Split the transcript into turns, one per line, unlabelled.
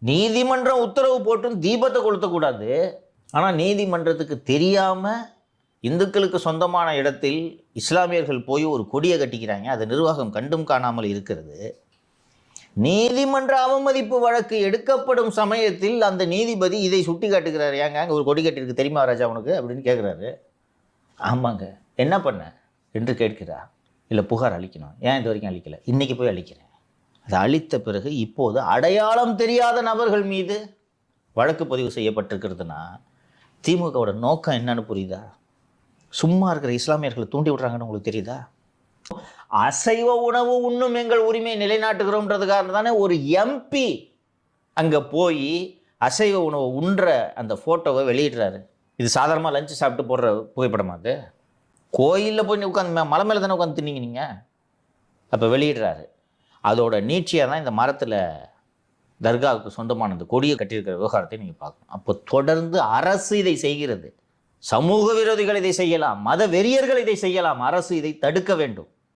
நீதிமன்றம் உத்தரவு போட்டும் தீபத்தை கொளுத்தக்கூடாது. ஆனால் நீதிமன்றத்துக்கு தெரியாமல் இந்துக்களுக்கு சொந்தமான இடத்தில் இஸ்லாமியர்கள் போய் ஒரு கொடியை கட்டிக்கிறாங்க. அது நிர்வாகம் கண்டும் காணாமல் இருக்கிறது. நீதிமன்ற அவமதிப்பு வழக்கு எடுக்கப்படும் சமயத்தில் அந்த நீதிபதி இதை சுட்டி காட்டுகிறார். ஏங்க அங்கே ஒரு கொடி கட்டிருக்கு தெரியுமா ராஜா உனக்கு அப்படின்னு கேட்குறாரு. ஆமாங்க, என்ன பண்ண என்று கேட்கிறார். இல்லை, புகார் அளிக்கணும். ஏன் இது வரைக்கும் அளிக்கலை? இன்றைக்கி போய் அளிக்கிறேன். அதை அளித்த பிறகு இப்போது அடையாளம் தெரியாத நபர்கள் மீது வழக்கு பதிவு செய்யப்பட்டிருக்கிறதுனா திமுகவோட நோக்கம் என்னன்னு புரியுதா? சும்மா இருக்கிற இஸ்லாமியர்களை தூண்டி விடுறாங்கன்னு உங்களுக்கு தெரியுதா? அசைவ உணவு உண்ணும் எங்கள் உரிமையை நிலைநாட்டுகிறோம்ன்றதுக்காக தானே ஒரு எம்பி அங்கே போய் அசைவ உணவு உண்ற அந்த ஃபோட்டோவை வெளியிடுறாரு. இது சாதாரணமாக லஞ்சு சாப்பிட்டு போடுற புகைப்படமா? அது கோயிலில் போய் உட்காந்து மலை மேலே தானே உட்காந்து தின்னீங்க நீங்கள். அப்போ வெளியிடுறாரு. அதோட நீட்சியாக தான் இந்த மரத்தில் தர்காவுக்கு சொந்தமான இந்த கொடியை கட்டியிருக்கிற விவகாரத்தை நீங்கள் பார்க்கணும். அப்போ தொடர்ந்து அரசு இதை செய்கிறது. சமூக விரோதிகள் இதை செய்யலாம், மத வெறியர்கள் இதை செய்யலாம். அரசு இதை தடுக்க வேண்டும்.